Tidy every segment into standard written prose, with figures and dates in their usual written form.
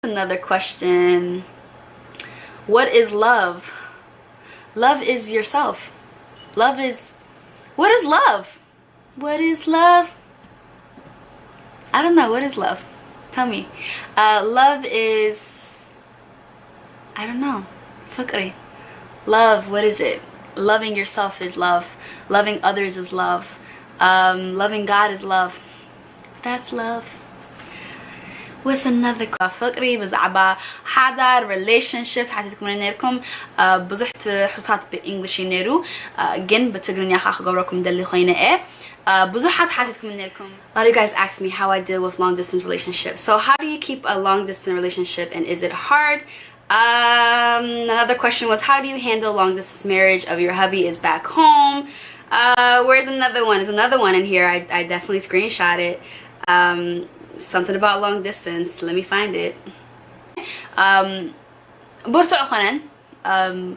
Another question. What is love? Love is yourself. Love is... What is love? What is love? I don't know. What is love? Tell me. Love is... I don't know. Fikri. Love, what is it? Loving yourself is love. Loving others is love. Loving God is love. That's love. What's another فقري بزعبا حدا relationships حتتكم نيركم بزحت حطات بإنجليش نيرو جن بتجرني خا خبركم دلي خينا إيه بزحت حتتكم نيركم. A lot of you guys ask me how I deal with long distance relationships. So how do you keep a long distance relationship and is it hard? Another question was how do you handle long distance marriage of your hubby is back home? Where's another one? There's another one in here. I definitely screenshot it. Something about long distance. Let me find it. برتع خنن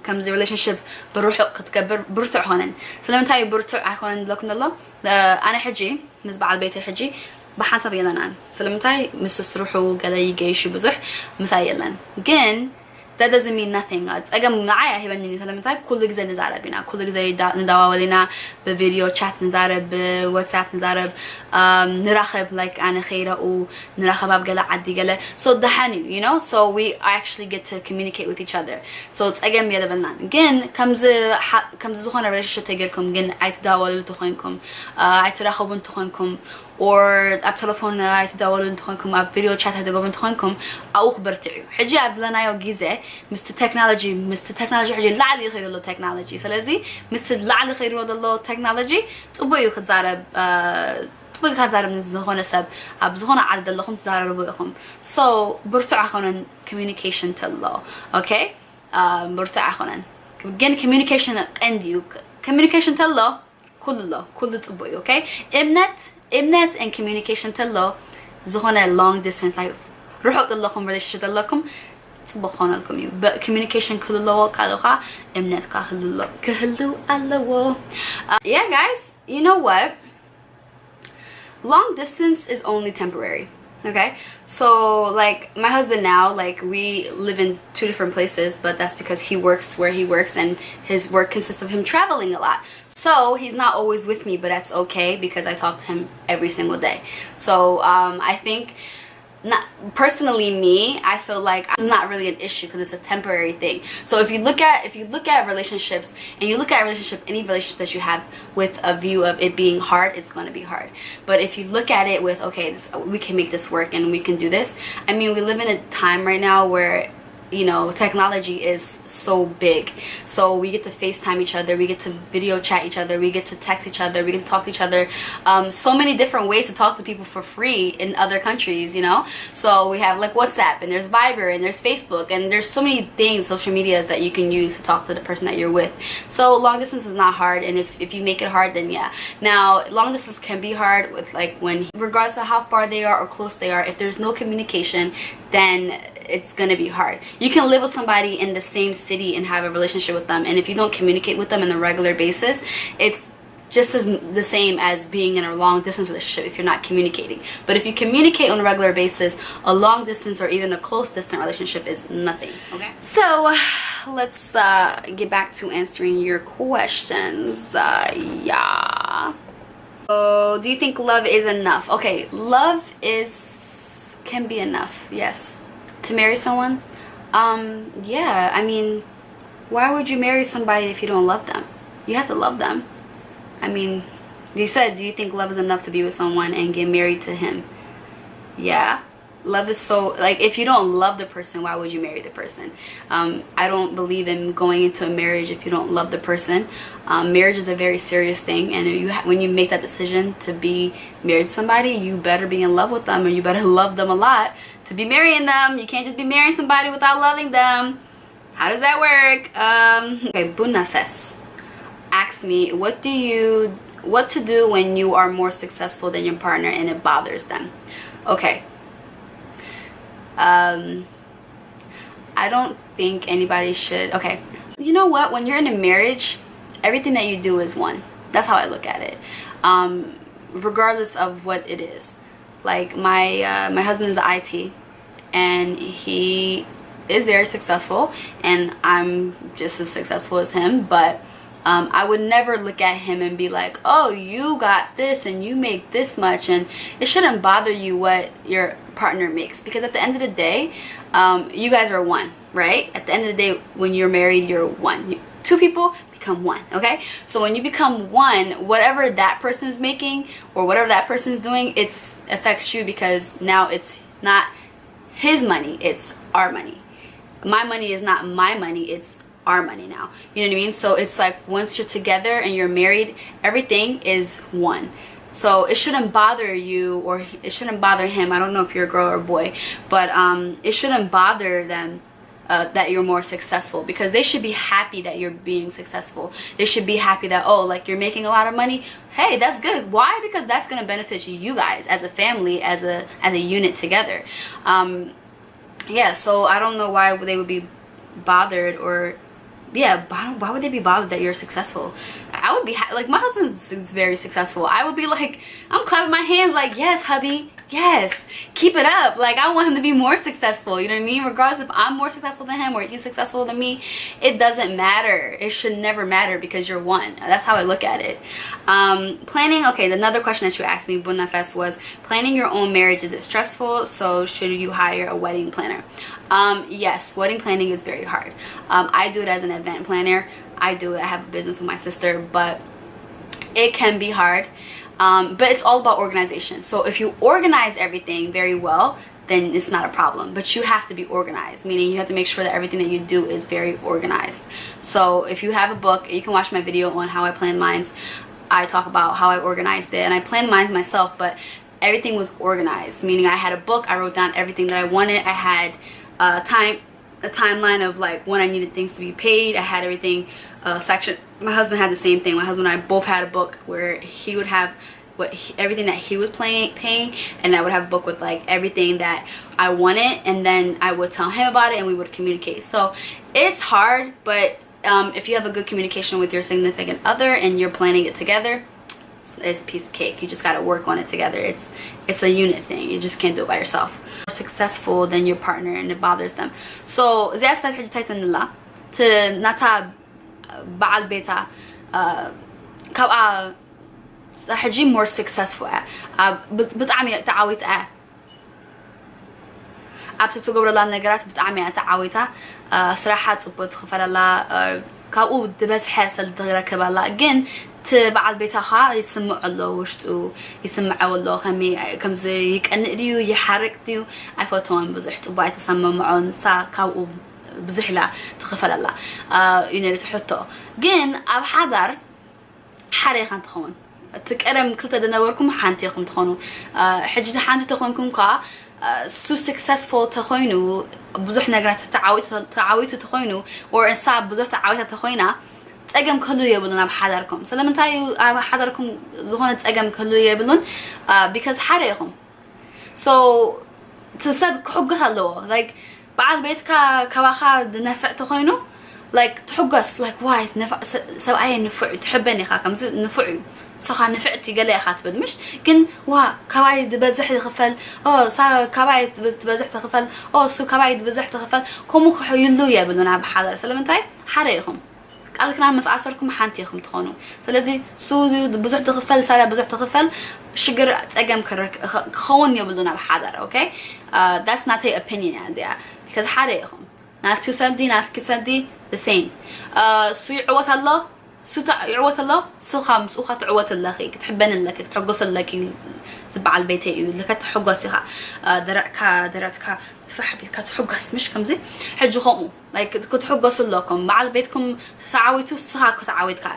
comes the relationship بروح كتكبر برتع خنن. سلام تاي برتع خنن لكم الله. أنا حجي نسبة على البيت حجي بحسب يلنا. سلام تاي مستروحوا قال يجيش بزح مسايلن. Again, that doesn't mean nothing. أجمع معايا هي بنيني سلام تاي كل جزء نزارب بينا كل جزء نداولنا بفيديو chat نزارب بواتساب نزارب نراقب like أنا خيرة ونراقب أبجلا عدي جلا so دحاني you know so we actually get to communicate with each other so it's again بيلا بنان again comes زخنا relationship تجيلكم again أيتداولوا تخونكم أيتراقبون تخونكم or أب تلفون أيتداولون تخونكم أب فيديو chat هتجاوبون تخونكم أو خبرتعو حجي أبلنا يو جيزة مست technology حجي لعلي خير له technology سلازي مست لعلي خير له technology تبغي خزارب تبغي خزارب من زخنا سب أب زخنا عدد لهم تزاربوا بيخم so برتع خونن communication تلو okay برتع خونن again communication عندي communication تلو كل تبغي okay إمنت and communication تلو زخنا long distance like روحوا تلوكم relationship تلوكم تبخون لكم يو but communication كله كذا إمنت كهلو الله yeah guys you know what long distance is only temporary okay so like my husband now like we live in 2 different places but that's because he works where he works and his work consists of him traveling a lot so he's not always with me but that's okay because I talk to him every single day so I think not personally me I feel like it's not really an issue because it's a temporary thing so if you look at relationships and you look at any relationship that you have with a view of it being hard it's going to be hard but if you look at it with okay we can make this work and we can do this I mean we live in a time right now where you know technology is so big so we get to FaceTime each other we get to video chat each other we get to text each other we get to talk to each other so many different ways to talk to people for free in other countries you know so we have like WhatsApp and there's Viber and there's Facebook and there's so many things social medias that you can use to talk to the person that you're with so long distance is not hard and if you make it hard then yeah now long distance can be hard with like when regardless of how far they are or close they are if there's no communication then it's gonna be hard. You can live with somebody in the same city and have a relationship with them and if you don't communicate with them on a regular basis it's just as the same as being in a long distance relationship if you're not communicating but if you communicate on a regular basis a long distance or even a close distance relationship is nothing okay so let's get back to answering your questions yeah so do you think love is enough okay love can be enough yes to marry someone yeah I mean why would you marry somebody if you don't love them you have to love them I mean you said do you think love is enough to be with someone and get married to him yeah love is so like if you don't love the person why would you marry the person I don't believe in going into a marriage if you don't love the person marriage is a very serious thing and when you make that decision to be married to somebody you better be in love with them or you better love them a lot to be marrying them you can't just be marrying somebody without loving them how does that work okay Bunafes asked me what to do when you are more successful than your partner and it bothers them okay I don't think anybody should okay you know what when you're in a marriage everything that you do is one that's how I look at it regardless of what it is like my husband is IT and he is very successful, and I'm just as successful as him, but I would never look at him and be like, oh, you got this and you make this much, and it shouldn't bother you what your partner makes, because at the end of the day, you guys are one, right? At the end of the day, when you're married, you're one. Two people become one, okay? So when you become one, whatever that person is making or whatever that person is doing, it affects you, because now it's not his money, it's our money. My money is not my money, it's our money now. You know what I mean? So it's like once you're together and you're married, everything is one. So it shouldn't bother you, or it shouldn't bother him. I don't know if you're a girl or a boy, but it shouldn't bother them that you're more successful, because they should be happy that you're being successful. They should be happy that, oh, like you're making a lot of money. Hey, that's good. Why? Because that's gonna benefit you guys as a family, as a unit together. Yeah, so I don't know why they would be bothered, or yeah, why would they be bothered that you're successful? I would be like, my husband's very successful. I would be like, I'm clapping my hands like, yes, hubby, yes, keep it up. Like, I want him to be more successful, you know what I mean? Regardless if I'm more successful than him or he's successful than me, it doesn't matter. It should never matter, because you're one. That's how I look at it. Planning, okay, another question that you asked me, Bunafest, was planning your own marriage, is it stressful? So should you hire a wedding planner? Yes, wedding planning is very hard. I do it as an event planner. I do it, I have a business with my sister, but it can be hard. But it's all about organization. So if you organize everything very well, then it's not a problem. But you have to be organized, meaning you have to make sure that everything that you do is very organized. So if you have a book, you can watch my video on how I plan mines. I talk about how I organized it, and I planned mines myself, but everything was organized, meaning I had a book, I wrote down everything that I wanted. I had a timeline of like when I needed things to be paid. I had everything section. My husband had the same thing. My husband and I both had a book where he would have everything that he was paying, and I would have a book with like everything that I wanted, and then I would tell him about it, and we would communicate. So it's hard, but if you have a good communication with your significant other and you're planning it together, it's a piece of cake. You just got to work on it together. It's a unit thing. You just can't do it by yourself. More successful than your partner, and it bothers them. So زي أسأل حاجة تايتن الله تنتا بعد بيتا كأ حجي more successful بتعمي تعاويت أبتسو قبل الله النجارات بتعمي تعاويتها صراحة بتخفل الله كأو دبس حاسل تغير كبلا جن تبعد بيتها خا يسمع الله وشتو يسمع والله خمي كم زي يكأنقديو يحركتيو أفوتون بزحت وبعد تسمع معون سا كأو بزحلة تخفل الله ينري تحطه جن أب حضر حريقا تخون تكرم كل تدنوركم حانتيكم تخونوا حجة حانتي تخونكم كا so successful تخونوا بزح نجرات تعاويت تخونوا or إنسان بزح تعاويت تخونا تأجم كله يبلون بحضركم سلام تايو بحضركم زهون تأجم كله يبلون because حريقهم so تسب حقها الله like بعد بيت كواخا نفع تخونوا like تحقص like why نفع سواء نفع تحبني خاكم نفع صخا نفعتي قال لي أخات بدمش كن وا كوايد بزح تغفل صار كوايد بزح تغفل سو كوايد بزح تغفل كم خيلو يا بدنا بحضر سلام انتي حريقهم قال لك مس عصركم حانتيكم تخونوا فلذي سو بزح تغفل صار بزح تغفل شجر تأجم خون يا بدنا بحضر okay that's not a opinion عندي because حريقهم ناتك سندي the same سو عوض الله سوت عوت الله سو خامس أخت عوت الله خيك تحبين لك تحجص لك زبع البيت لك تحجصها درتك فحبيت كتحجص مش كم زي حج خامو like كنت حجص لكم مع البيتكم تعاويتوا الصها كتعاويت كا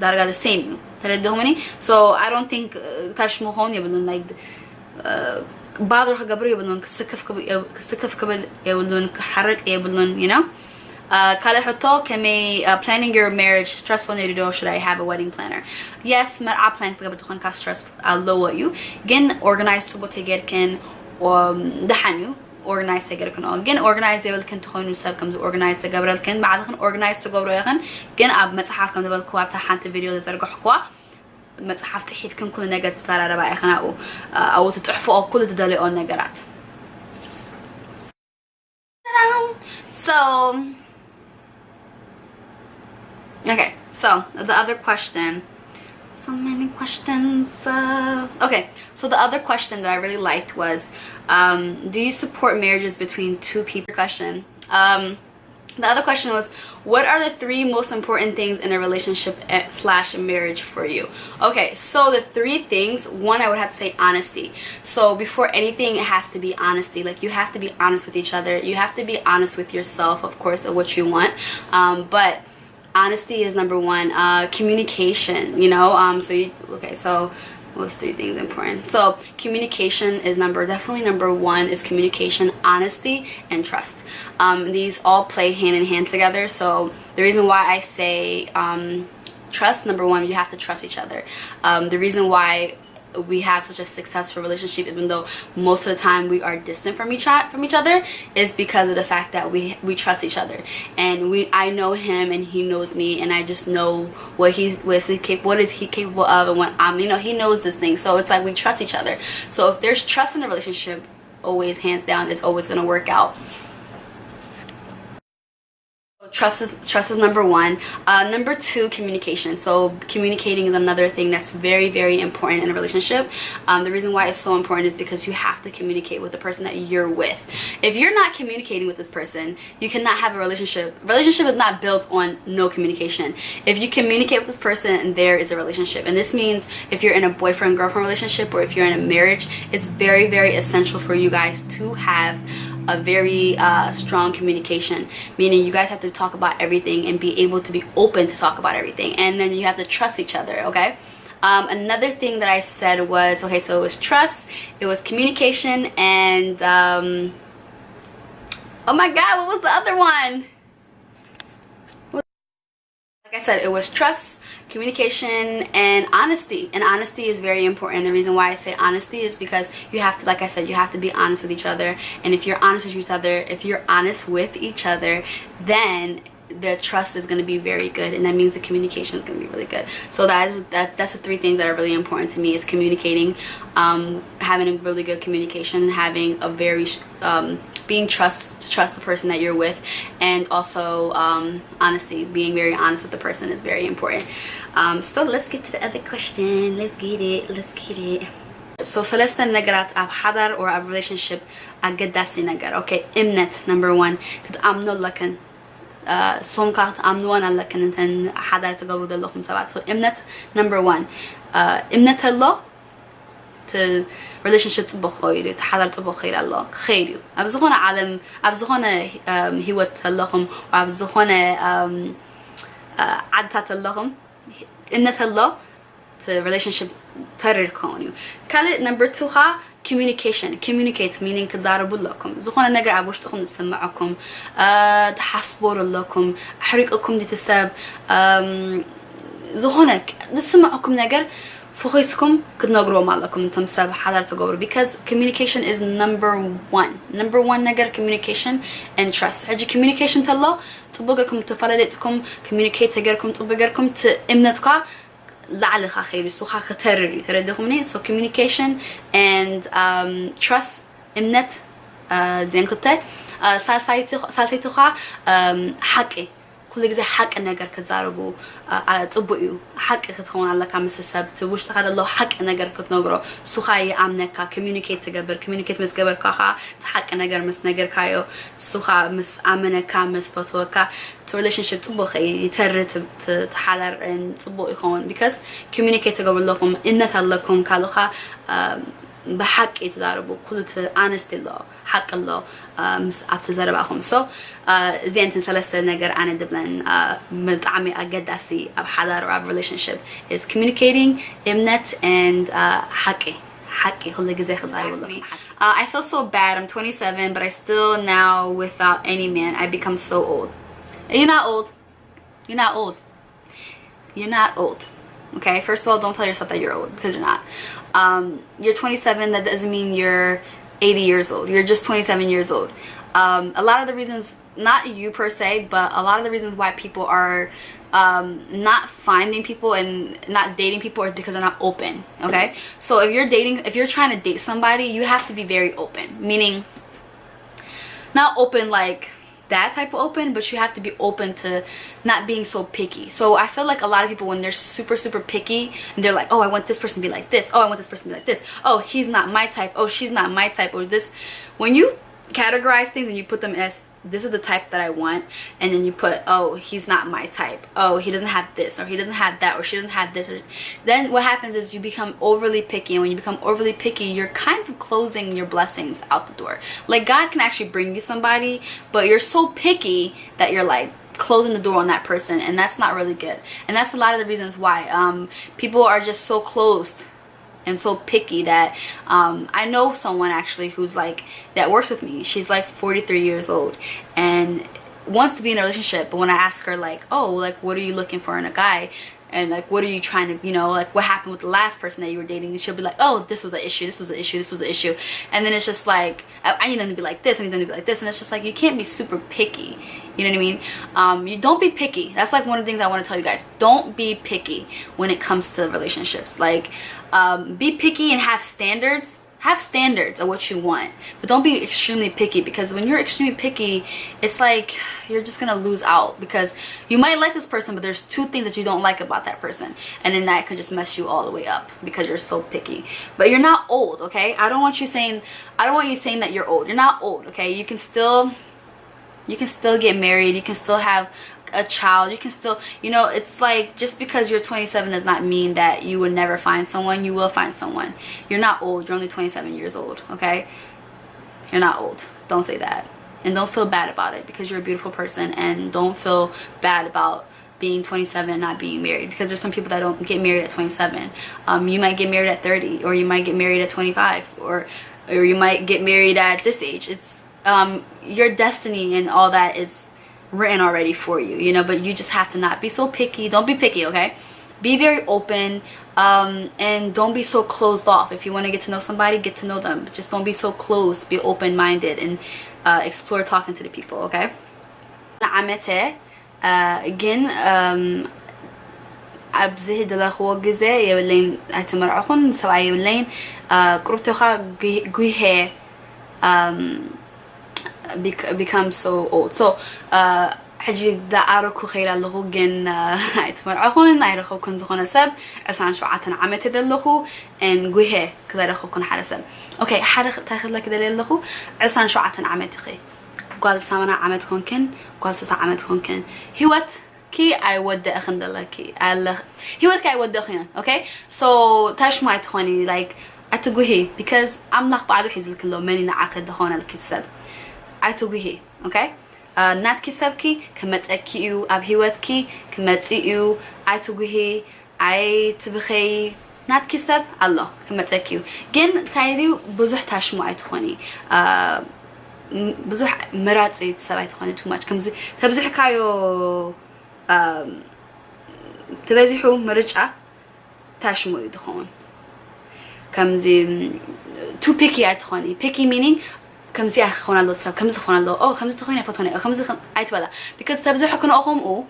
درجة the same تردهمني so I don't think تشمو هون يبلون like بعض الحجبري يبلون كسكف قبل يبلون كحرك يبلون you know كله حتى كمي planning your marriage stressful نريدو should I have a wedding planner yes مرعى plan تقبل تكون كstress lower you جن organize تبغى تجركن ودحنيو organize تجركن أو جن organize يبل كن تخونوا سب كم زو organize تقبل كن بعد كن organize تقبل يخن جن أب متحف كم تبغى كواب تحنت فيديو تزرق حقوا متحف تحيف كن كل نجار تصار ربع يخن أو تتحفوا أو كل تدلي أو نجارات So, okay, so the other question, so many questions. Okay, so the other question that I really liked was, do you support marriages between two people? Question. The other question was, what are the 3 most important things in a relationship slash marriage for you? Okay, so the 3 things, one, I would have to say honesty. So before anything, it has to be honesty. Like, you have to be honest with each other. You have to be honest with yourself, of course, of what you want. But honesty is number 1. Communication, you know. So those 3 things important. So communication is definitely number 1 is communication, honesty, and trust. These all play hand in hand together. So the reason why I say trust, number 1, you have to trust each other. The reason why we have such a successful relationship, even though most of the time we are distant from each other, is because of the fact that we trust each other. And I know him and he knows me, and I just know what is he capable of, and what he knows this thing. So it's like we trust each other. So if there's trust in a relationship, always, hands down, it's always going to work out. Trust is number 1. Number 2, communication. So communicating is another thing that's very, very important in a relationship. The reason why it's so important is because you have to communicate with the person that you're with. If you're not communicating with this person, you cannot have a relationship. Relationship is not built on no communication. If you communicate with this person, there is a relationship. And this means if you're in a boyfriend-girlfriend relationship, or if you're in a marriage, it's very, very essential for you guys to have a very strong communication, meaning you guys have to talk about everything and be able to be open to talk about everything, and then you have to trust each other. Okay. Another thing that I said was, okay, so it was trust, it was communication, and oh my god, what was the other one? Like I said, it was trust, communication, and honesty. And honesty is very important. The reason why I say honesty is because you have to, like I said, you have to be honest with each other. And if you're honest with each other, then the trust is going to be very good, and that means the communication is going to be really good. So that's the 3 things that are really important to me, is communicating, having a really good communication, and having a very trust the person that you're with, and also honesty, being very honest with the person is very important. So let's get to the other question. Let's get it. So ሰለስተ ነገራት ኣብ ሓዳር or ኣብ relationship ኣገዳሲ ነገር. Okay, እምነት number 1. ክትኣምኑ ኣለክን ሶምካ ክትኣምንዎን ኣለክን እንተን ሓዳር ትገብሩ ዘለኹም ሰባት. So እምነት number 1. እምነት ኣሎ to relationship ጽቡቕ ኮይኑ ተሓዳር ጽቡቕ ኮይኑ ኣሎ خير እዩ ኣብ ዝኾነ ዓለም ኣብ ዝኾነ ህይወት ኣለኹም ኣብ ዝኾነ ዓድታት ኣለኹም እምነት ኣሎ to relationship ተሪር ክኸውን እዩ ካልእ number 2 ኻ communicate meaning ክዛረቡ ኣለኩም ዝኾነ ነገር ኣብ ውሽጥኩም ዝስምዓኩም ተሓስቦሩ ኣለኩም ኣሕሪቅኩም ditሰብ ዝኾነ ዝስምዓኩም ነገር فوقيسكم كتنقروا معلكم انتم سب حضر تقبروا because communication is number 1 ነገር communication and trust. حاجة communication تلا تبغاكم تفرلتكم communicate تجركم تبغاكم تأمنتكم لعلها خير سوخا كترري تردكم منين. So communication and trust أمنت زين كته سالسيتها حقي كل جزء حق النجار كتزاربو تطبقوا حق كتخون على كم السبت وش هذا الله حق النجار كتنقره سخاي أمنك communicate تجبر communicate مس جبر كها تحق النجار مس نجار كايو سخا مس أمنك مس فتوكا to relationship تطبقي يتر تحلر إن تطبقي خون because communicate تجبر لكم إن تلكم كلها بحق يتزاربوا كله honest الله حق الله مس أبتزاربهم. So زين تنسلسل نجار أنا دبلن متعمي أجداسي أب حدار أو relationship is communicating إمنت and حقي كل جزء خزاي. I feel so bad. I'm 27, but I still now without any man. I become so old. You're not old. You're not old. You're not old. Okay, first of all, don't tell yourself that you're old because you're not. You're 27, that doesn't mean you're 80 years old. You're just 27 years old. A lot of the reasons, not you per se, but a lot of the reasons why people are not finding people and not dating people is because they're not open. Okay, so if you're trying to date somebody, you have to be very open, meaning not open like that type of open, but you have to be open to not being so picky. So I feel like a lot of people, when they're super picky and they're like, oh, I want this person to be like this, oh, I want this person to be like this, oh, he's not my type, oh, she's not my type, or this. When you categorize things and you put them as, this is the type that I want, and then you put, oh, he's not my type, oh, he doesn't have this, or he doesn't have that, or she doesn't have this, or, then what happens is you become overly picky. And when you become overly picky, you're kind of closing your blessings out the door. Like, God can actually bring you somebody, but you're so picky that you're like closing the door on that person, and that's not really good. And that's a lot of the reasons why people are just so closed and so picky that I know someone actually who's like, that works with me. She's like 43 years old and wants to be in a relationship, but when I ask her like, oh, like, what are you looking for in a guy, and like, what are you trying to, you know, like, what happened with the last person that you were dating, and she'll be like, oh, this was an issue, this was an issue, this was an issue. And then it's just like, I need them to be like this, I need them to be like this. And it's just like, you can't be super picky, you know what I mean? You don't be picky. That's like one of the things I want to tell you guys. Don't be picky when it comes to relationships. Like, be picky and have standards. Have standards of what you want, but don't be extremely picky, because when you're extremely picky, it's like you're just gonna lose out, because you might like this person, but there's two things that you don't like about that person, and then that could just mess you all the way up because you're so picky. But you're not old, okay? I don't want you saying that you're old. You're not old, okay? You can still get married, you can still have a child, you can still, you know, it's like, just because you're 27 does not mean that you would never find someone. You will find someone. You're not old. You're only 27 years old, okay? You're not old. Don't say that. And don't feel bad about it, because you're a beautiful person, and don't feel bad about being 27 and not being married, because there's some people that don't get married at 27. You might get married at 30, or you might get married at 25, or you might get married at this age. It's your destiny and all that is written already for you, you know. But you just have to not be so picky. Don't be picky, okay? Be very open, and don't be so closed off. If you want to get to know somebody, get to know them, but just don't be so closed. Be open-minded and explore talking to the people, okay? عمته again أبزه دل خو جزء يبلين أتمرعون سواء يبلين قربتها جويه become so old. So حجي دا أروكو خير اللهو جن أتمرعون أيرخو كن زخون سب عشان شو عتن عمت دلهو إن جويه كذا يرخو كن حرسب. أوكي حرخ تاخذ لك دليل اللهو عشان شو عتن عمت خي. قال سامنا عمت كن قال سوسا عمت كن هوت كي أود أخن دلكي الله هوت كي أود أخن. Okay, so تاش ما تخوني like أتجوهي because I'm not بعده حزل كله مني نعقد دهون الكتسب. أتجوهي okay. نات كسبكي كمت أكيو أبهوتكي كمت إيو أتجوهي أي تبخي نات كسب الله كمت أكيو جن تايري بزح تاش ما تخوني بزح مرات زي تسبع تخوني too much كم زي تبزح كايو تبزحو مرجعة تاش ما يدخون كم زي too picky أتخوني picky meaning كم زي أخونا الله سب كم زي أخونا الله أو خمسة تخوني فوتوني أو خمسة عيت ولا because تبزحو كنا أخوهم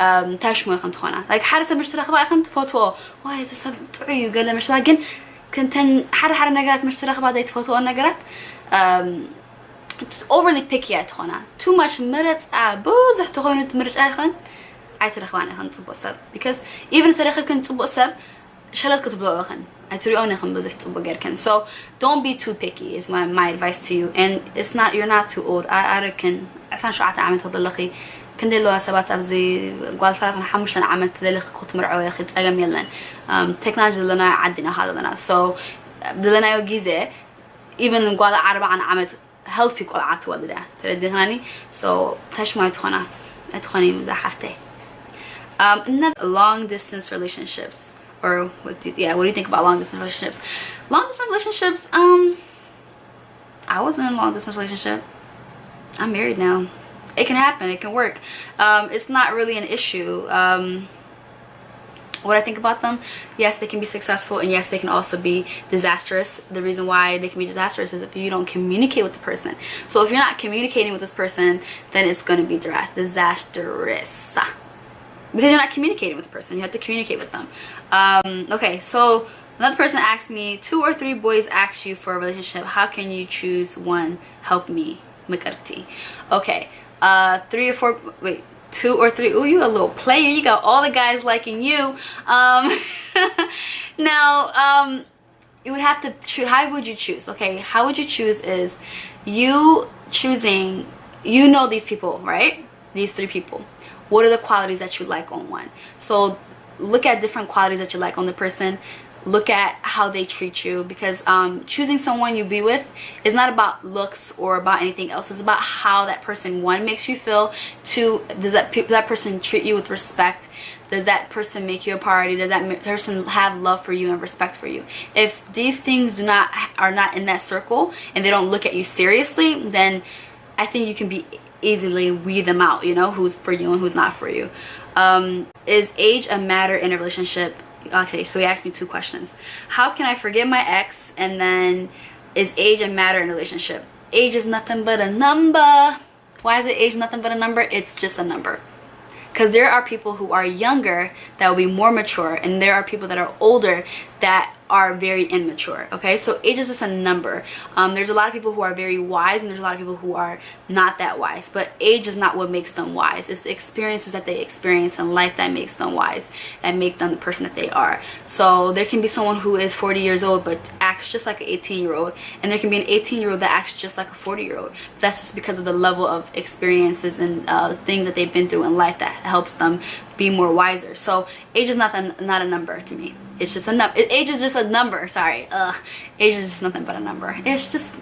أو تاش ما يخن تخونا like حارس مشترك بقى يخن فوتو واي إذا سب تعيو قال له مش لكن كنتن حر نجارات مشترك بعد يتفوتو النجارات it's overly picky أتخونا too much مرت بوزح تخوني تمرج أخن عيت رخوان أخن تبو سب because even تاريخ كنت تبو سب شلت كتبو أخن أتريون أخن بوزح تبو غير كن so don't be too picky is my advice to you and it's not you're not too old I reckon عشان شو عتعمل تضلخي كندلو سبات أبزي قال ثلاثة حمشن عمل تدلخ كنت مرعو يا أخي تأجم يلن technology لنا عدنا هذا لنا so بدلنا يوجيزة even قال عربة عن عمل healthy قال عتوا ده ترديني so تاش ما تخوني مزحفتي not long distance relationships or what do you think about long distance relationships? Long distance relationships, I wasn't in a long distance relationship. I'm married now. It can happen, it can work. It's not really an issue. What I think about them, yes, they can be successful and yes, they can also be disastrous. The reason why they can be disastrous is if you don't communicate with the person. So if you're not communicating with this person, then it's going to be disastrous. Because you're not communicating with the person, you have to communicate with them. Okay, so another person asked me, 2 or 3 boys ask you for a relationship. How can you choose one? Help me, Makarti. Okay, 3 or 4, wait, 2 or 3. Ooh, you a little player. You got all the guys liking you. Now, you would have to choose. How would you choose? Okay, how would you choose is you choosing, you know these people, right? These 3 people. What are the qualities that you like on one? So look at different qualities that you like on the person. Look at how they treat you, because choosing someone you be with is not about looks or about anything else. It's about how that person, 1, makes you feel, 2, does that person treat you with respect? Does that person make you a priority? Does that person have love for you and respect for you? If these things are not in that circle and they don't look at you seriously, then I think you can be easily weed them out, you know, who's for you and who's not for you. Is age a matter in a relationship? Okay, so he asked me 2 questions. How can I forgive my ex? And then, is age a matter in a relationship? Age is nothing but a number. Why is it age nothing but a number? It's just a number. Because there are people who are younger that will be more mature, and there are people that are older that are very immature. Okay, so age is just a number. There's a lot of people who are very wise, and there's a lot of people who are not that wise, but age is not what makes them wise. It's the experiences that they experience in life that makes them wise, that make them the person that they are. So there can be someone who is 40 years old but acts just like an 18-year-old, and there can be an 18-year-old that acts just like a 40-year-old. That's just because of the level of experiences and things that they've been through in life that helps them be more wiser. So age is not a number to me. It's just a number. Age is just a number. Sorry. Age is just nothing but a number. It's just,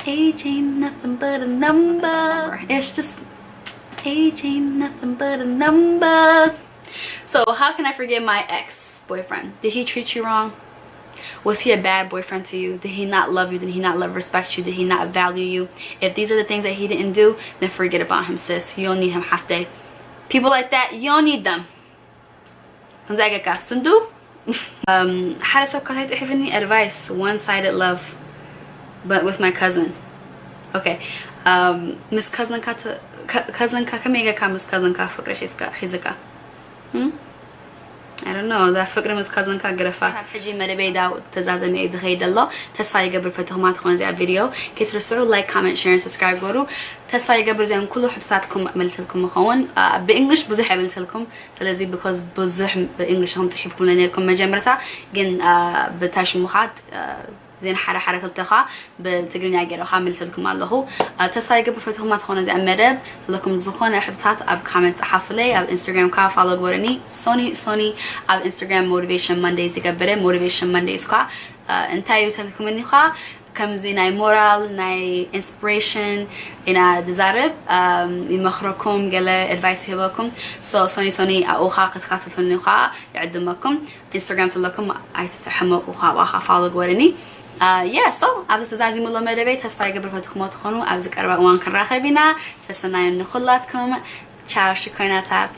age ain't nothing but a number. It's just, age ain't nothing but a number. So how can I forgive my ex-boyfriend? Did he treat you wrong? Was he a bad boyfriend to you? Did he not love you? Did he not respect you? Did he not value you? If these are the things that he didn't do, then forget about him, sis. You don't need him half day. People like that, you don't need them. How does I advice? One-sided love, but with my cousin. Okay. Miss cousin ka kamega ka miss cousin ka ፍቅሪ ሒዝካ I don't know. that ፍቅሪ miss cousin ka ግረፋ ሕጂ መደበይ ዳው ተዛዘመ ይድኸይድ ኣሎ ተስፋ ይገብር ፈትኹማ ትኾን እዚኣ ቪድዮ ከትርስዑ ላይክ ኮሜንት ሼር ሰብስክራይብ ገሩ ተስፋ ይገብር እዚኦም ኩሉ ሕቶታትኩም መልሰልኩም ምኸውን ብእንግሊሽ ብዙሕ ኣይመልሰልኩም ስለዚ because ብዙሕ ብእንግሊሽ ከም ትሒፍኩም ለነርኩም መጀመርታ ግን ብታሽሙኻት زين حرة كلتها بتجرينيا جرا خامل سلكم الله تصفي قبل فتحوا ما تخون زي أمرب لكم زخون حفتات أب كومنت حفلة أب إنستغرام كا فولو بورني سوني أب إنستغرام motivation Mondays يقبله motivation Mondays كا انتايو تلكم مني خا كم زي ناي moral ناي inspiration إنا دزارب يمخركم جلا advice هبكم سوني أوخا قد خاطفني خا يعدمكم إنستغرام تلكم أيتتحمل وخا فولو بورني yeah, so عبد تزازي ملو مدبي تصفي قبل فتخمات خونو عبد ذكر وان كان راخبينا سسنايم نخلاتكم تشاو شكرا تات